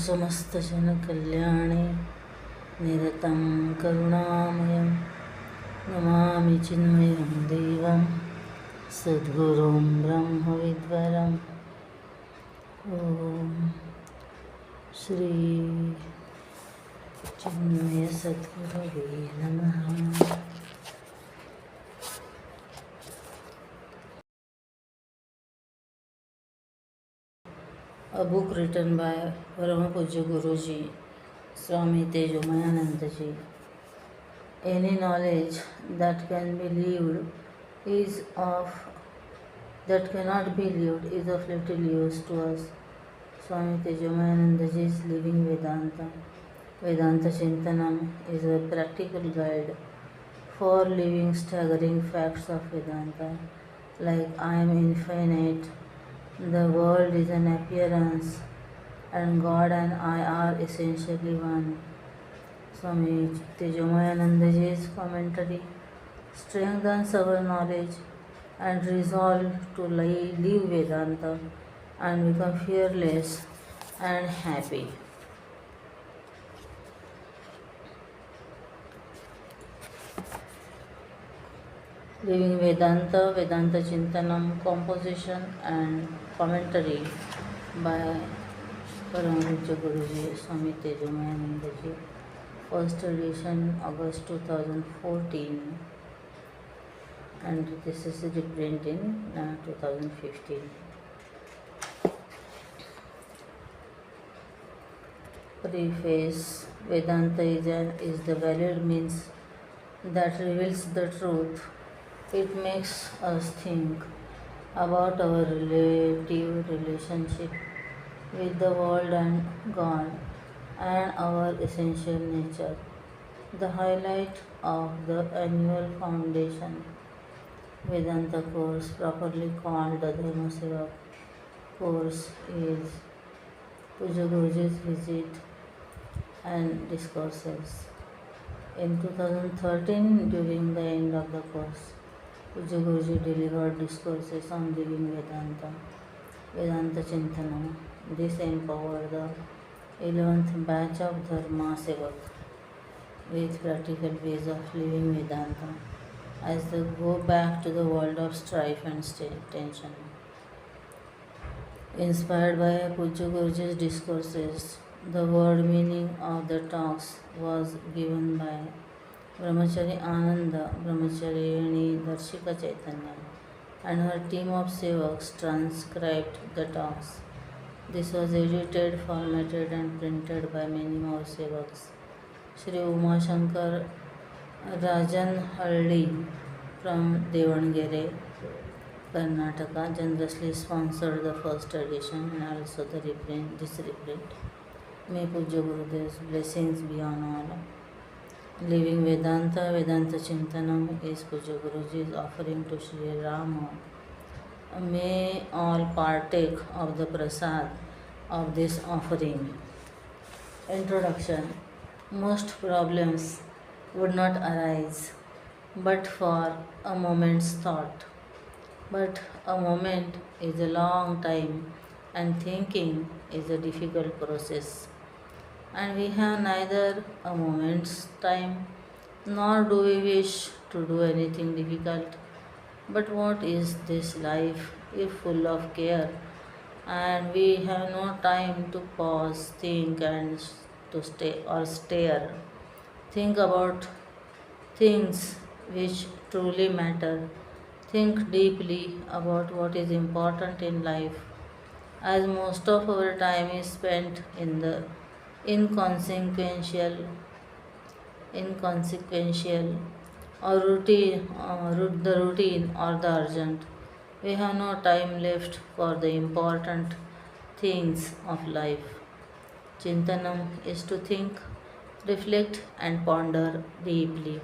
समस्तजनकल्याणे निरतं करुणामयं नमामि चिन्मयं देवं सद्गुरुं ब्रह्मविद्वरम् ॐ श्री चिन्मय सद्गुरवे नमः. A book written by Param Poojya Guruji, Swami Tejomayananda ji. Any knowledge that can be lived is of that cannot be lived is of little use to us. Swami Tejomayananda ji's Living Vedanta. Vedanta Chintanam is a practical guide for living staggering facts of Vedanta, like I am infinite, the world is an appearance, and God and I are essentially one. Swami Tejomayananda ji's commentary strengthens our knowledge and resolve to live Vedanta and become fearless and happy. Living Vedanta, Vedanta Chintanam, composition and commentary by Param Poojya Guruji, Swami Tejomayananda ji. First edition, August 2014, and this is a reprint in 2015. Preface. Vedanta is the valid means that reveals the truth. It makes us think about our relative relationship with the world and God and our essential nature. The highlight of the annual foundation Vedanta course, properly called the Dharmaseva course, is Poojya Guruji's visit and discourses. In 2013, during the end of the course, Poojya Guruji delivered discourses on living Vedanta, Vedanta Chintanam. This empowered the 11th batch of Dharma Sevak with practical ways of living Vedanta as they go back to the world of strife and tension. Inspired by Poojya Guruji's discourses, the word meaning of the talks was given by Brahmachari Ananda, Brahmachariyani Darshika Chaitanya, and her team of sevaks transcribed the talks. This was edited, formatted and printed by many more sevaks. Shri Uma Shankar Rajan Haldi from Devangere, Karnataka, generously sponsored the first edition and also this reprint. May Poojya Gurudev's blessings be on all. Living Vedanta, Vedanta Chintanam is Poojya Guruji's offering to Sri Rama. May all partake of the prasad of this offering. Introduction. Most problems would not arise but for a moment's thought. But a moment is a long time and thinking is a difficult process. And we have neither a moment's time nor do we wish to do anything difficult. But what is this life if full of care, and we have no time to pause, think and to stare. Think about things which truly matter. Think deeply about what is important in life, as most of our time is spent in the inconsequential or the routine or the urgent. We have no time left for the important things of life. Chintanam is to think, reflect and ponder deeply.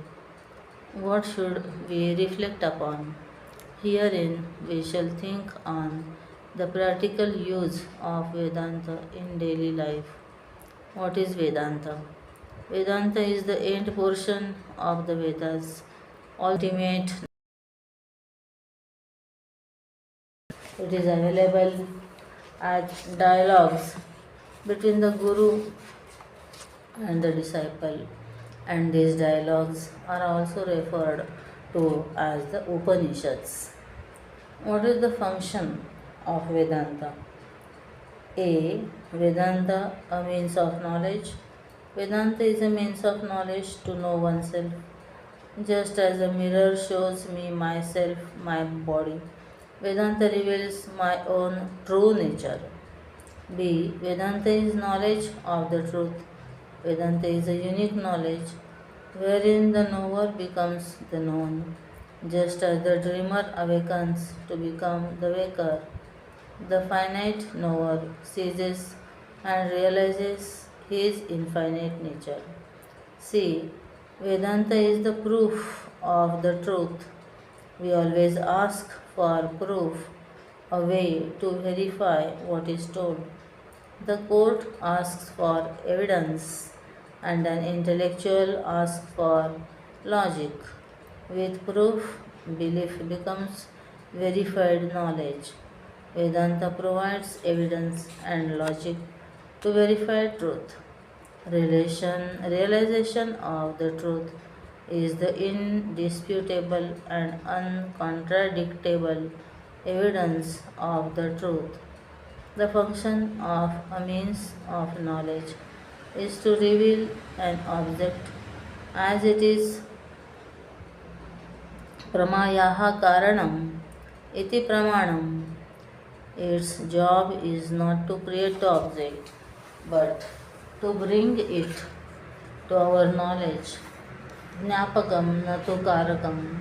What should we reflect upon? Herein we shall think on the practical use of Vedanta in daily life. What is Vedanta? Vedanta is the end portion of the Vedas, ultimate. It is available as dialogues between the Guru and the disciple, and these dialogues are also referred to as the Upanishads. What is the function of Vedanta? A. Vedanta, a means of knowledge. Vedanta is a means of knowledge to know oneself. Just as a mirror shows me myself, my body, Vedanta reveals my own true nature. B. Vedanta is knowledge of the truth. Vedanta is a unique knowledge wherein the knower becomes the known. Just as the dreamer awakens to become the waker, the finite knower seizes and realizes his infinite nature. C. Vedanta is the proof of the truth. We always ask for proof, a way to verify what is told. The court asks for evidence, and an intellectual asks for logic. With proof, belief becomes verified knowledge. Vedanta provides evidence and logic to verify truth. Realization of the truth is the indisputable and uncontradictable evidence of the truth. The function of a means of knowledge is to reveal an object as it is. Pramayaha karanam iti pramanam. Its job is not to create the object but to bring it to our knowledge. Jnapakam natu karakam.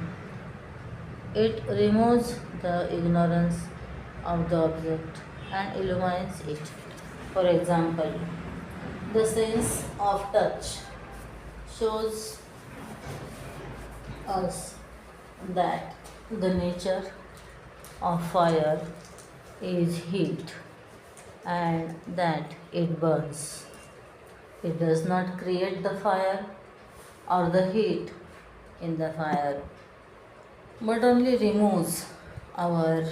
It removes the ignorance of the object and illumines it. For example, the sense of touch shows us that the nature of fire is heat and that it burns. It does not create the fire or the heat in the fire, but only removes our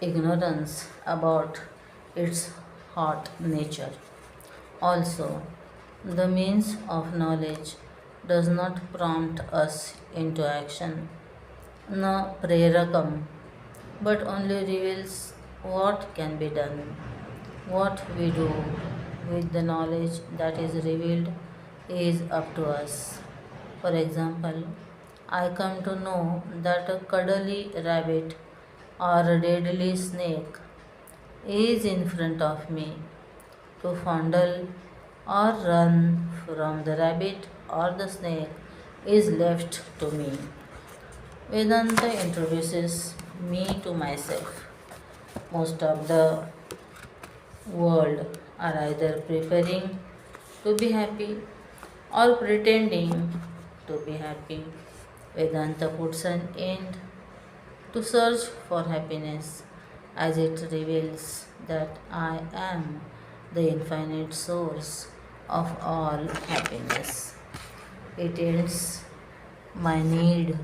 ignorance about its hot nature. Also, the means of knowledge does not prompt us into action, no prerakam, but only reveals what can be done. What we do with the knowledge that is revealed is up to us. For example, I come to know that a cuddly rabbit or a deadly snake is in front of me. To fondle or run from the rabbit or the snake is left to me. Vedanta introduces me to myself. Most of the world are either preferring to be happy or pretending to be happy. Vedanta puts an end to search for happiness as it reveals that I am the infinite source of all happiness. It ends my need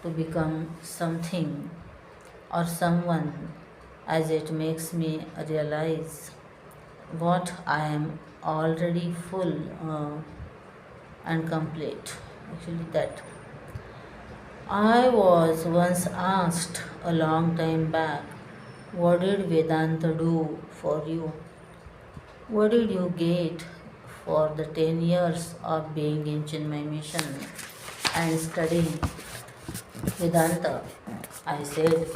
to become something or someone as it makes me realize what I am already full and complete. Actually, that. I was once asked a long time back, what did Vedanta do for you? What did you get for the 10 years of being in Chinmay Mission and studying Vedanta? I said,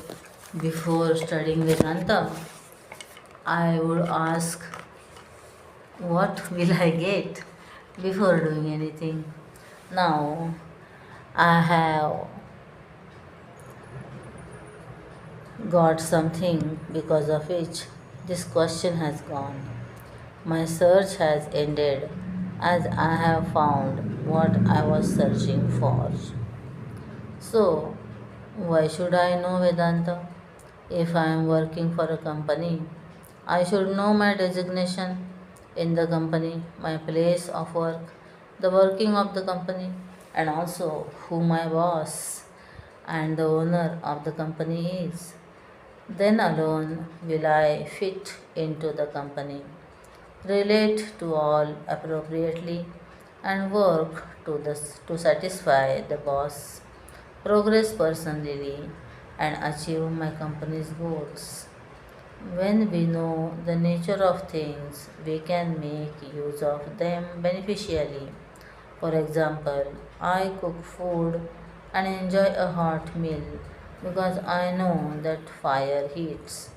before studying Vedanta, I would ask, what will I get before doing anything? Now, I have got something because of which this question has gone. My search has ended as I have found what I was searching for. So, why should I know Vedanta? If I am working for a company, I should know my designation in the company, my place of work, the working of the company, and also who my boss and the owner of the company is. Then alone will I fit into the company, relate to all appropriately, and work to satisfy the boss, progress personally, and achieve my company's goals. When we know the nature of things, we can make use of them beneficially. For example, I cook food and enjoy a hot meal because I know that fire heats.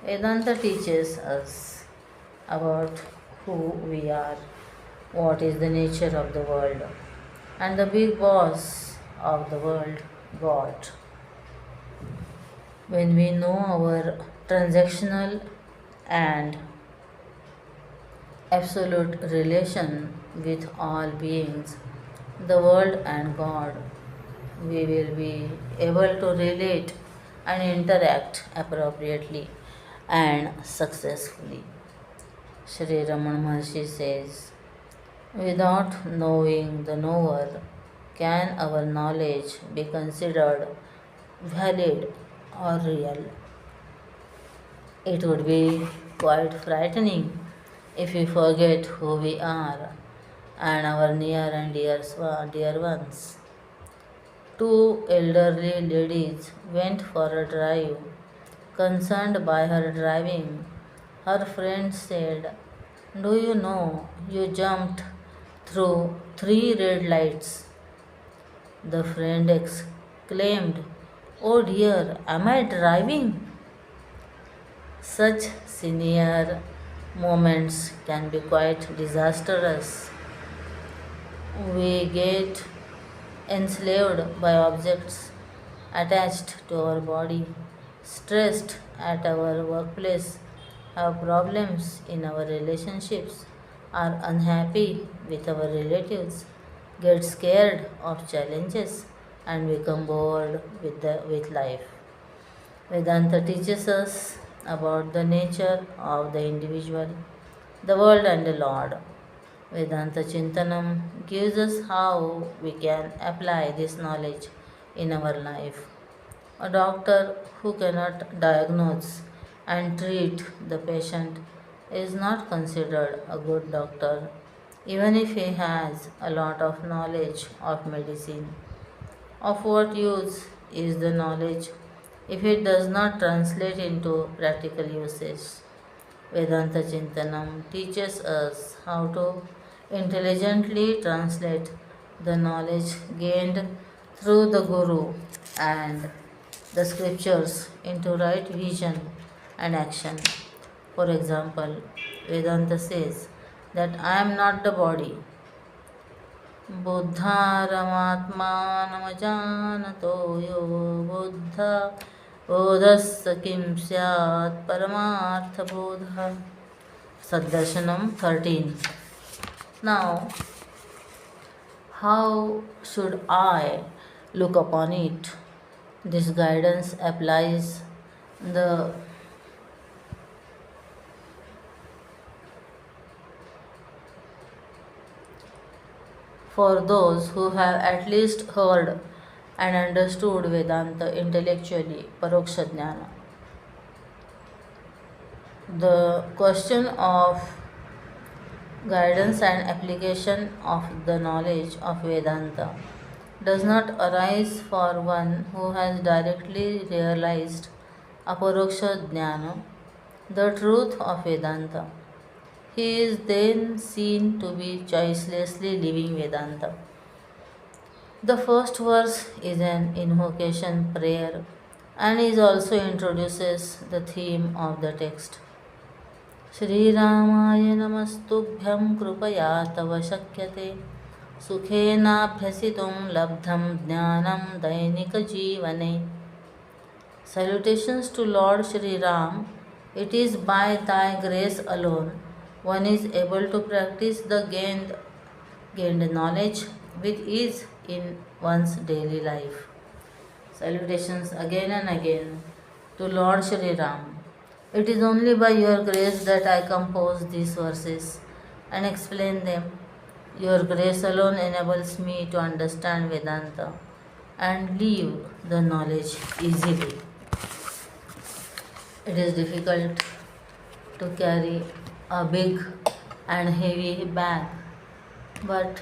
Vedanta teaches us about who we are, what is the nature of the world, and the big boss of the world, God. When we know our transactional and absolute relation with all beings, the world and God, we will be able to relate and interact appropriately and successfully. Sri Raman Maharshi says, without knowing the knower, can our knowledge be considered valid or real? It would be quite frightening if we forget who we are and our near and dear ones. Two elderly ladies went for a drive. Concerned by her driving, her friend said, do you know you jumped through three red lights? The friend exclaimed, oh dear, am I driving? Such senior moments can be quite disastrous. We get enslaved by objects attached to our body, stressed at our workplace, have problems in our relationships, are unhappy with our relatives, get scared of challenges, and become bored with life. Vedanta teaches us about the nature of the individual, the world, and the Lord. Vedanta Chintanam gives us how we can apply this knowledge in our life. A doctor who cannot diagnose and treat the patient is not considered a good doctor, even if he has a lot of knowledge of medicine. Of what use is the knowledge if it does not translate into practical usage? Vedanta Chintanam teaches us how to intelligently translate the knowledge gained through the Guru and the scriptures into right vision and action. For example, Vedanta says that I am not the body. बुद्धारमात्मानमजानतो यो बुद्ध बोधस्य किं स्यात् परमार्थबोधः. Saddarshanam 13. Now, how should I look upon it? This guidance applies the for those who have at least heard and understood Vedanta intellectually, Paroksha Jnana. The question of guidance and application of the knowledge of Vedanta does not arise for one who has directly realized Aparoksha Jnana, the truth of Vedanta. He is then seen to be choicelessly living Vedanta. The first verse is an invocation prayer and is also introduces the theme of the text. Shri Ramaya Namastubhyam Krupaya Tava Shakyate Sukhenabhyasitum Labdham Jnanam Dainika Jivane. Salutations to Lord Shri Ram. It is by thy grace alone one is able to practice the gained knowledge with ease in one's daily life. Salutations again and again to Lord Shri Ram. It is only by your grace that I compose these verses and explain them. Your grace alone enables me to understand Vedanta and live the knowledge easily. It is difficult to carry a big and heavy bag, but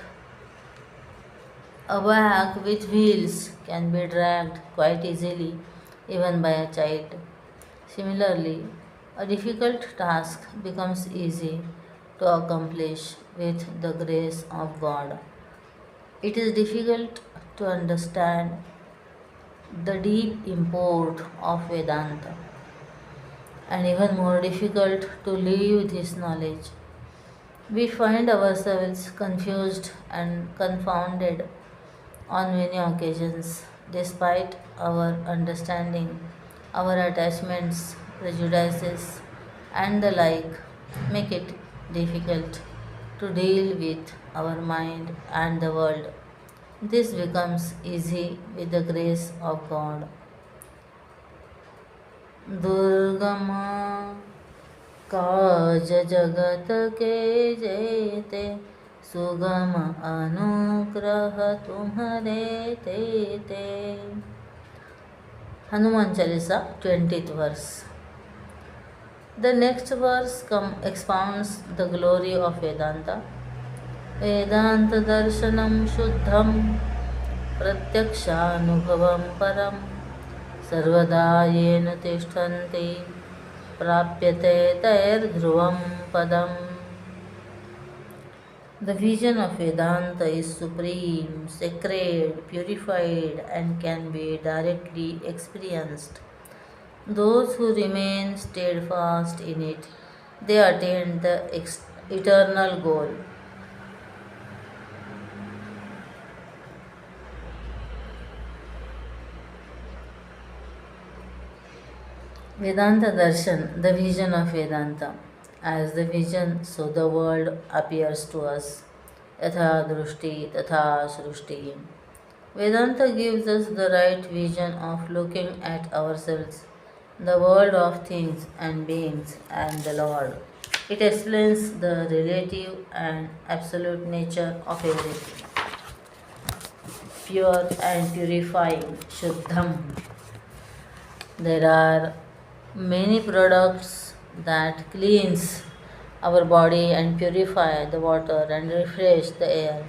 a bag with wheels can be dragged quite easily, even by a child. Similarly, a difficult task becomes easy to accomplish with the grace of God. It is difficult to understand the deep import of Vedanta, and even more difficult to live with his knowledge. We find ourselves confused and confounded on many occasions, despite our understanding, our attachments, prejudices, and the like make it difficult to deal with our mind and the world. This becomes easy with the grace of God. दुर्गम काज जगत के जेते, सुगम अनुग्रह तुम्हारे तेते. Hanuman Chalisa, 20th verse. The next verse expounds the glory of Vedanta. Vedanta darshanam shuddham pratykshanubhavam param सर्वदा येन तिष्ठन्ति प्राप्यते तैर्ध्रुवं padam. The vision of Vedanta is supreme, sacred, purified, and can be directly experienced. Those who remain steadfast in it, they attain the eternal goal. Vedanta Darshan, the vision of Vedanta. As the vision, so the world appears to us. Yatha drushti, tatha srushti. Vedanta gives us the right vision of looking at ourselves, the world of things and beings, and the Lord. It explains the relative and absolute nature of everything. Pure and purifying, Shuddham. There are many products that cleanse our body and purify the water and refresh the air.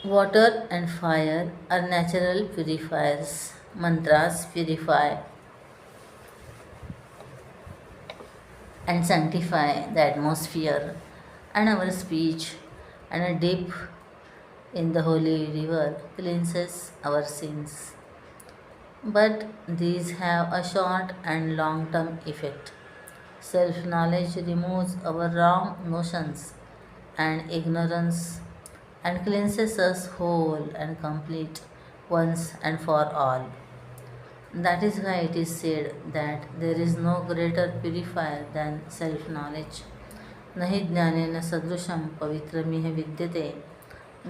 Water and fire are natural purifiers. Mantras purify and sanctify the atmosphere, and our speech and a dip in the holy river cleanses our sins. But these have a short and long term effect. Self knowledge removes our wrong notions and ignorance and cleanses us whole and complete once and for all. That is why it is said that there is no greater purifier than self knowledge. Nahi jnanena sadrusham pavitramiha vidyate.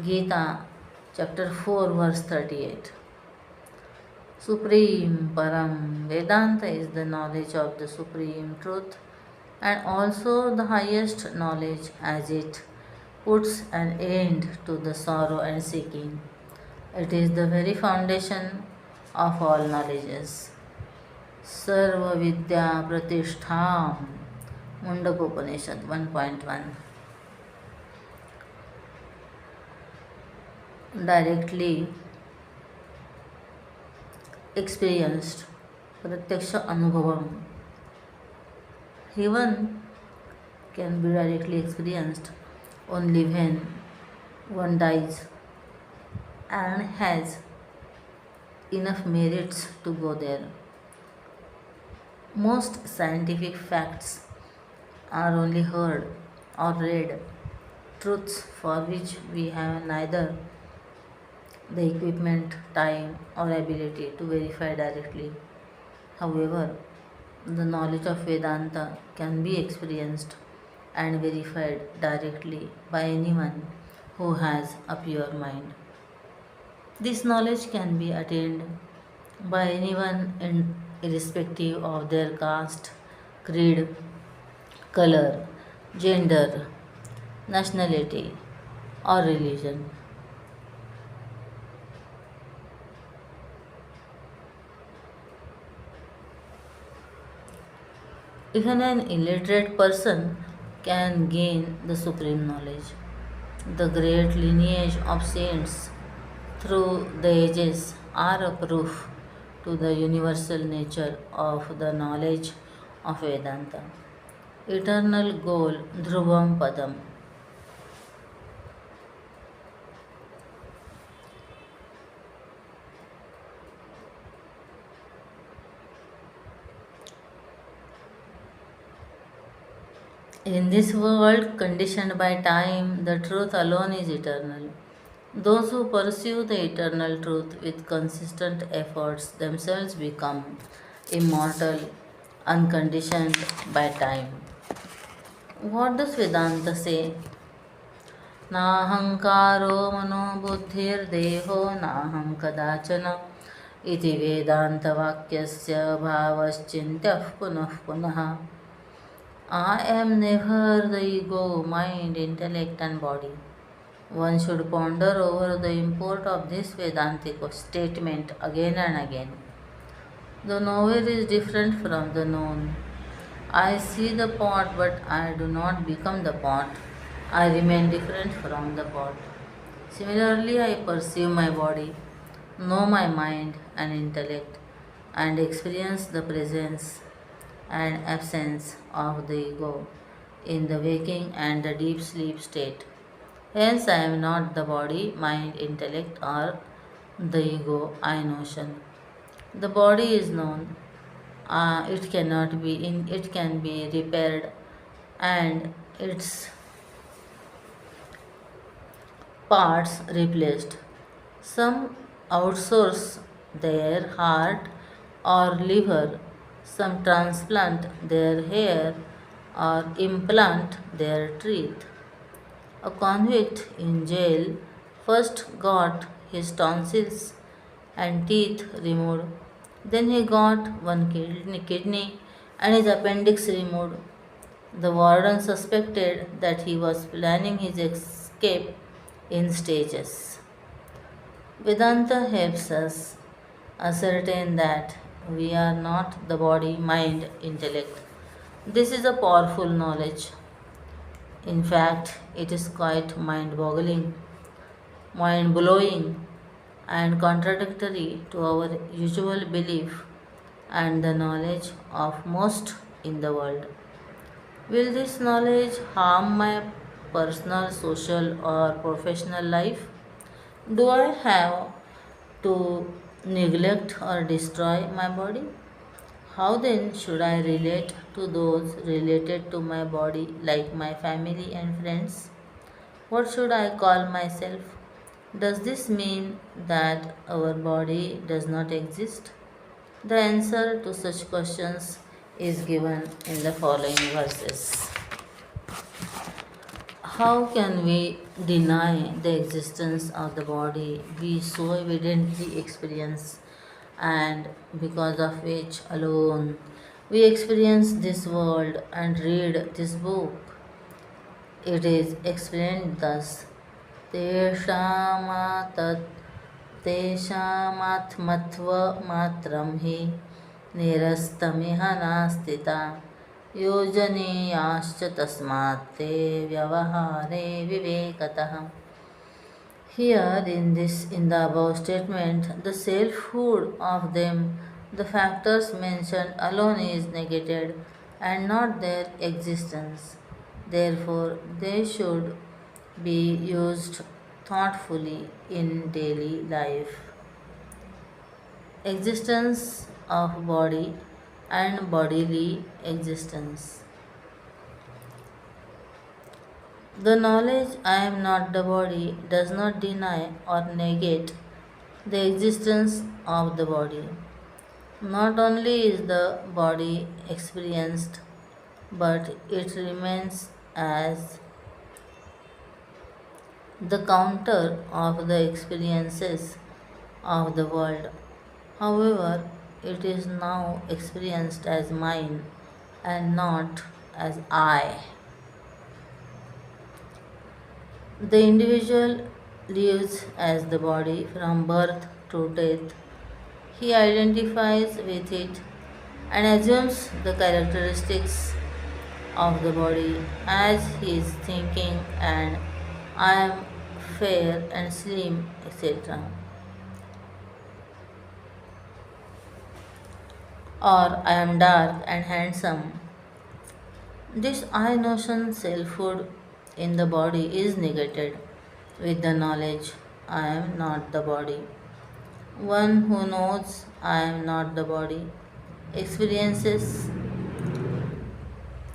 Gita, chapter 4, verse 38. Supreme Param. Vedanta is the knowledge of the Supreme Truth and also the highest knowledge, as it puts an end to the sorrow and seeking. It is the very foundation of all knowledges. Sarva Vidya Pratishtham. Mundakopanishad 1.1. Directly experienced, Pratyaksha Anubhavam. Heaven can be directly experienced only when one dies and has enough merits to go there. Most scientific facts are only heard or read, truths for which we have neither the equipment, time, or ability to verify directly. However, the knowledge of Vedanta can be experienced and verified directly by anyone who has a pure mind. This knowledge can be attained by anyone irrespective of their caste, creed, color, gender, nationality, or religion. Even an illiterate person can gain the supreme knowledge. The great lineage of saints through the ages are a proof to the universal nature of the knowledge of Vedanta. Eternal goal Dhruvam Padam. In this world conditioned by time, the truth alone is eternal. Those who pursue the eternal truth with consistent efforts themselves become immortal, unconditioned by time. What does Vedanta say? नाहंकारो मनो बुद्धिर्देहो नाहं कदाचन इति वेदान्तवाक्यस्य भावश्चिन्त्यः पुनः पुनः. I am never the ego, mind, intellect and body. One should ponder over the import of this Vedantic statement again and again. The knower is different from the known. I see the pot, but I do not become the pot. I remain different from the pot. Similarly, I perceive my body, know my mind and intellect, and experience the presence and absence of the ego in the waking and the deep sleep state. Hence, I am not the body, mind, intellect, or the ego, I notion. The body is known. It cannot be in. It can be repaired, and its parts replaced. Some outsource their heart or liver, some transplant their hair or implant their teeth. A convict in jail first got his tonsils and teeth removed. Then he got one kidney and his appendix removed. The warden suspected that he was planning his escape in stages. Vedanta helps us ascertain that we are not the body, mind, intellect. This is a powerful knowledge. In fact, it is quite mind-boggling, mind-blowing, and contradictory to our usual belief and the knowledge of most in the world. Will this knowledge harm my personal, social, or professional life? Do I have to neglect or destroy my body? How then should I relate to those related to my body, like my family and friends? What should I call myself? Does this mean that our body does not exist? The answer to such questions is given in the following verses. How can we deny the existence of the body we so evidently experience, and because of which alone we experience this world and read this book? It is explained thus: तेषामात्मत्वमात्रं हि निरस्तमिह नास्तिता योजनीयाश्च तस्मात् ते व्यवहारे विवेकतः. Here in the above statement, the selfhood of them, the factors mentioned alone is negated and not their existence. Therefore, they should be used thoughtfully in daily life. Existence of body and bodily existence. The knowledge I am not the body does not deny or negate the existence of the body. Not only is the body experienced, but it remains as the counter of the experiences of the world. However, it is now experienced as mine and not as I. The individual lives as the body from birth to death. He identifies with it and assumes the characteristics of the body as he is thinking, and I am fair and slim, etc. Or I am dark and handsome. This I notion selfhood in the body is negated with the knowledge I am not the body. One who knows I am not the body experiences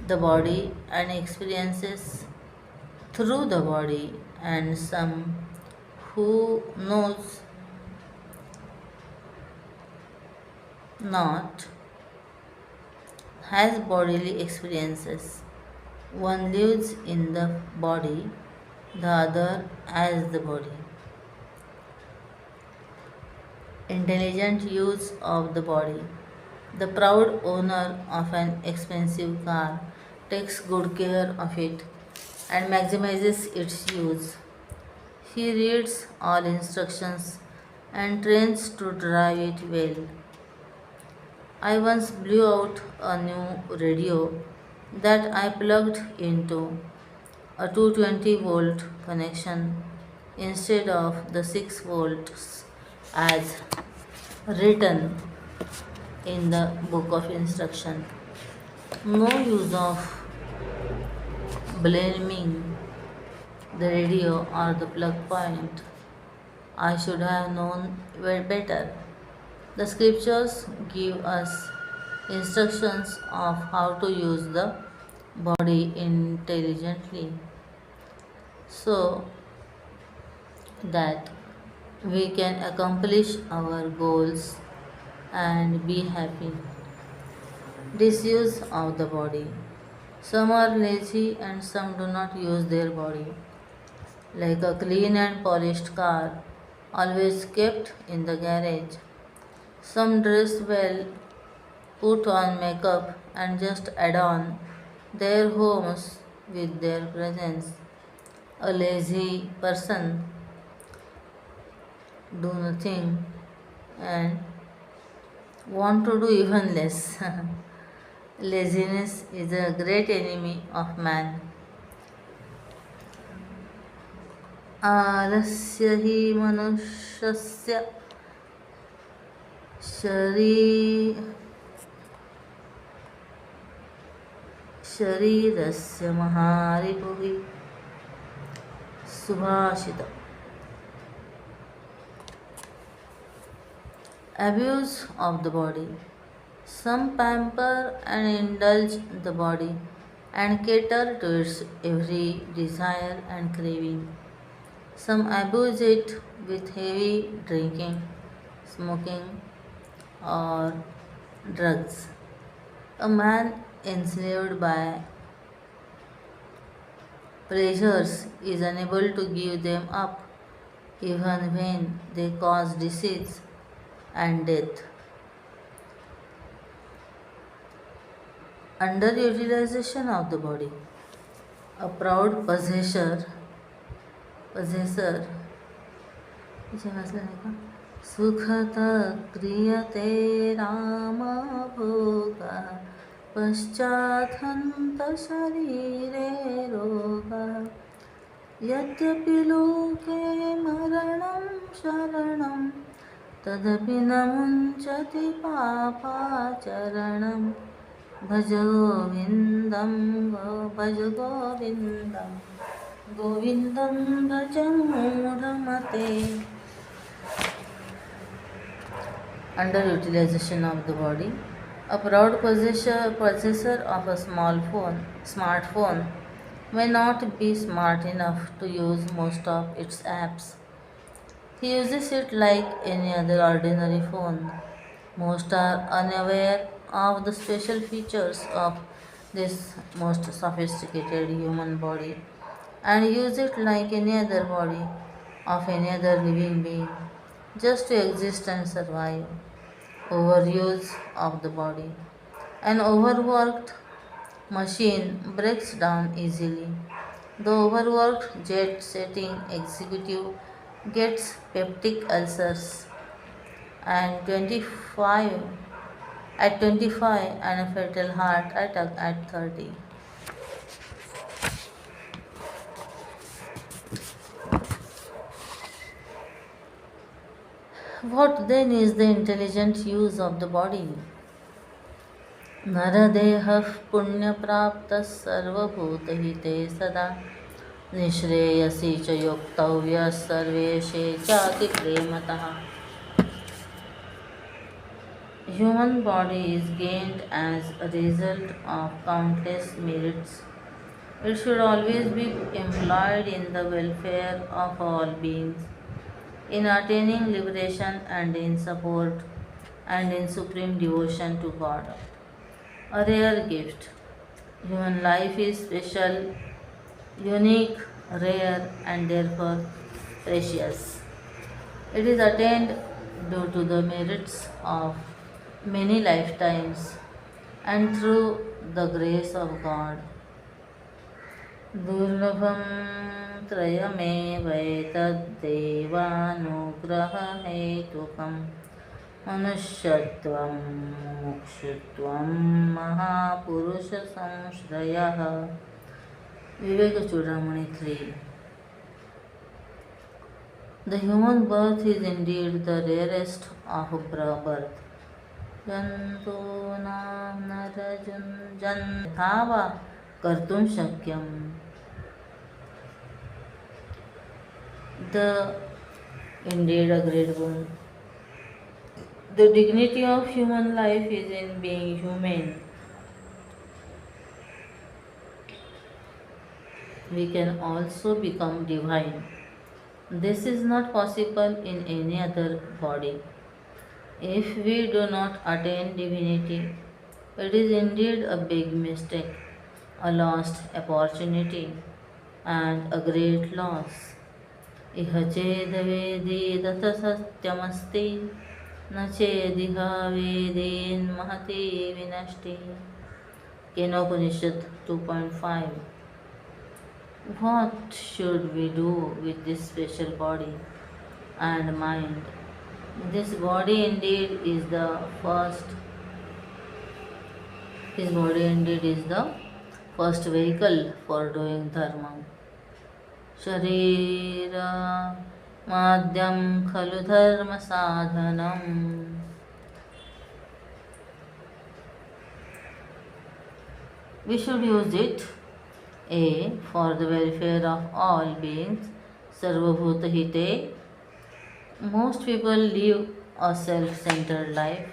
the body and experiences through the body, and some who knows not has bodily experiences. One lives in the body, the other as the body. Intelligent use of the body. The proud owner of an expensive car takes good care of it and maximizes its use. He reads all instructions and trains to drive it well. I once blew out a new radio that I plugged into a 220 volt connection instead of the 6 volts as written in the book of instruction. No use of blaming the radio or the plug point. I should have known better. The scriptures give us instructions of how to use the body intelligently so that we can accomplish our goals and be happy. Disuse of the body. Some are lazy and some do not use their body. Like a clean and polished car, always kept in the garage. Some dress well, put on makeup, and just adorn their homes with their presence. A lazy person do nothing and want to do even less. Laziness is a great enemy of man. आलस्य हि मनुष्यस्य शरीरस्य महारिपुः सुभाषितम्. Abuse of the body. Some pamper and indulge the body and cater to its every desire and craving. Some abuse it with heavy drinking, smoking, or drugs. A man enslaved by pleasures is unable to give them up even when they cause disease and death. Underutilization of the body. A proud possessor इथे वाचलं नाही का? सुखत क्रियते रामभोगा पश्चात्हन्त शरीरे रोगा यद्यपि लोके मरणं शरणं तदपि न मुञ्चति पापाचरणं भज गोविन्दं भज गोविन्दं गोविन्दं भज मूढमते. Underutilization of the body. A proud possessor of a smartphone may not be smart enough to use most of its apps. He uses it like any other ordinary phone. Most are unaware of the special features of this most sophisticated human body and use it like any other body of any other living being just to exist and survive. Overuse of the body. An overworked machine breaks down easily. The overworked jet setting executive gets peptic ulcers and 25 at 25 and a fatal heart attack at 30. What then is the intelligent use of the body? नरदेहः पुण्यप्राप्तः सर्वभूतहिते सदा निःश्रेयसी च योक्तव्यः सर्वेशे चातिप्रेमतः. Human body is gained as a result of countless merits. It should always be employed in the welfare of all beings, in attaining liberation and in support and in supreme devotion to God. A rare gift. Human life is special, unique, rare, and therefore precious. It is attained due to the merits of many lifetimes and through the grace of God. दुर्लभं त्रयमेवैतद्देवानुग्ररहेतुकं मनुष्यत्वं मुक्षुत्वं महापुरुषसंश्रयः. Vivek Chudamani 3. The human birth is indeed the rarest of birth. Jantūnām narajunjantava kartum shakyam. The indeed a great boon. The dignity of human life is in being humane. We can also become divine. This is not possible in any other body. If we do not attain divinity, it is indeed a big mistake, a lost opportunity, and a great loss. Iha chedvedidata satyamasti na chediha vedin mahati vinashti. Kenopanishad 2.5. What should we do with this special body and mind? This body indeed is the first. His body indeed is the first vehicle for doing dharma. Sharira madhyam khalu dharma sadhanam. We should use it A. For the welfare of all beings, sarvabhuta hite. Most people live a self-centered life,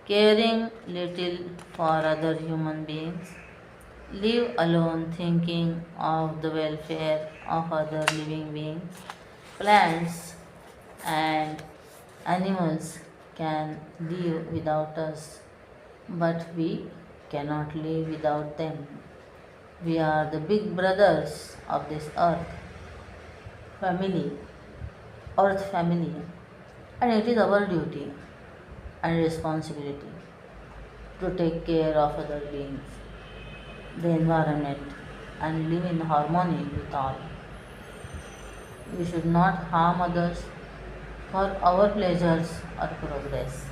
caring little for other human beings, live alone thinking of the welfare of other living beings. Plants and animals can live without us, but we cannot live without them. We are the big brothers of this family, earth family, and it is our duty and responsibility to take care of other beings, the environment, and live in harmony with all. We should not harm others for our pleasures or progress.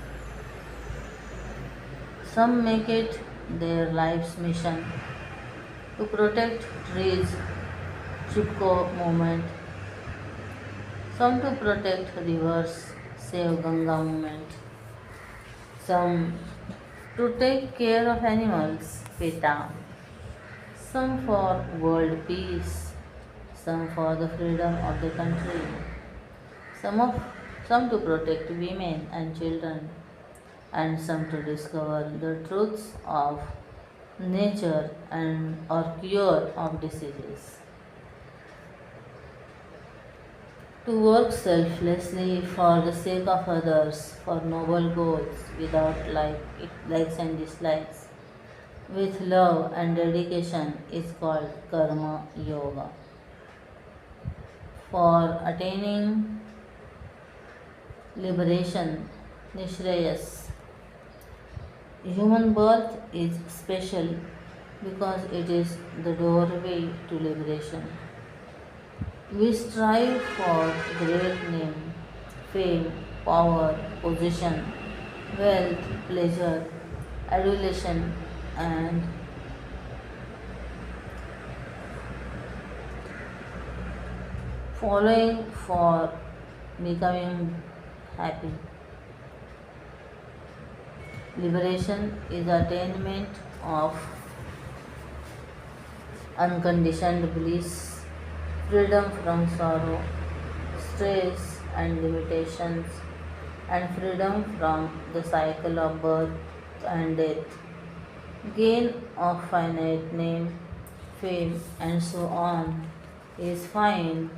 Some make it their life's mission to protect trees, Chipko movement. Some to protect rivers, Save Ganga movement. Some to take care of animals, PETA. Some for world peace. Some for the freedom of the country. Some to protect women and children, and some to discover the truths of nature and or cure of diseases. To work selflessly for the sake of others, for noble goals, without likes and dislikes, with love and dedication is called karma yoga. For attaining liberation, nishreyas. Human birth is special because it is the doorway to liberation. We strive for great name, fame, power, position, wealth, pleasure, adulation, and following for becoming happy. Liberation is attainment of unconditioned bliss, freedom from sorrow, stress and limitations, and freedom from the cycle of birth and death, gain of finite name, fame, and so on is fine,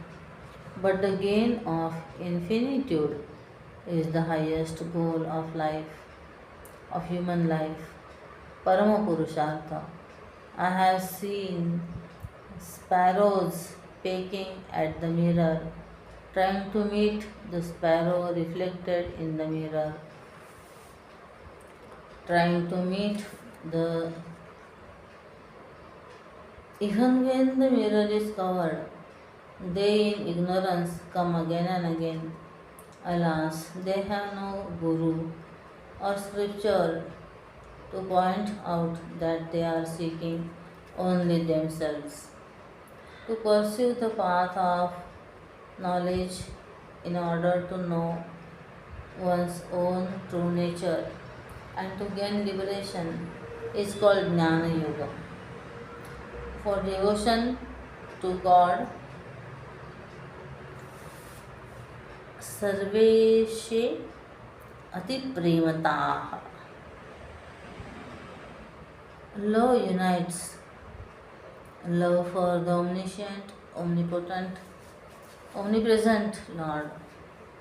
but the gain of infinitude is the highest goal of life, of human life, Parama Purushartha. I have seen sparrows pecking at the mirror, trying to meet the sparrow reflected in the mirror, trying to meet the even when the mirror is covered, they in ignorance come again and again. Alas, they have no guru or scripture to point out that they are seeking only themselves. To pursue the path of knowledge in order to know one's own true nature and to gain liberation is called Jnana Yoga. For devotion to God, Sarveshe Ati Premataha. Love unites. Love for the omniscient, omnipotent, omnipresent Lord,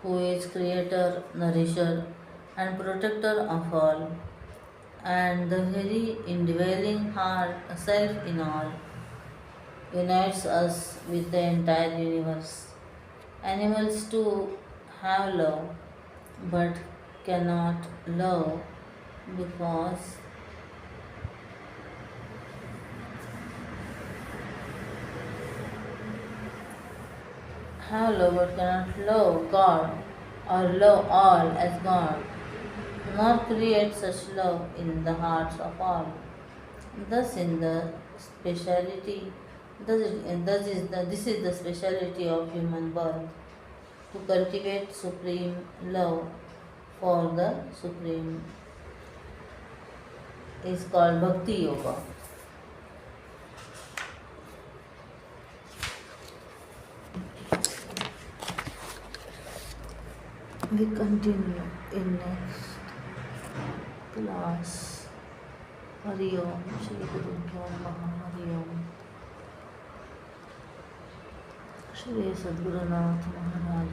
who is creator, nourisher, and protector of all, and the very indwelling heart, self in all, unites us with the entire universe. Animals too have love, but cannot love because have love but cannot love God or love all as God, nor create such love in the hearts of all. Thus, in the speciality, this is the speciality of human birth, to cultivate supreme love for the supreme is called Bhakti Yoga. We continue in next class. Hari Om, Shri Guru Namaha, Hari Om. Shri Sadgurunath Maharaj